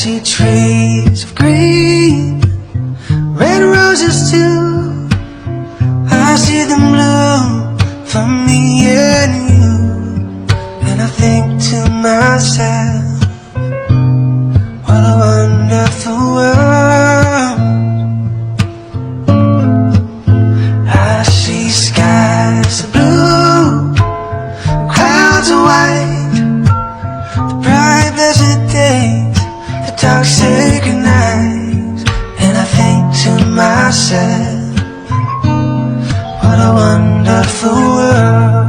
see trees of green, red roses too. I see them bloom for me and you. And I think to myself, what a wonderful world. I see skies of blue, clouds of white, the bright blessed days, the dark sacred nights. And I think to myself, what a wonderful world.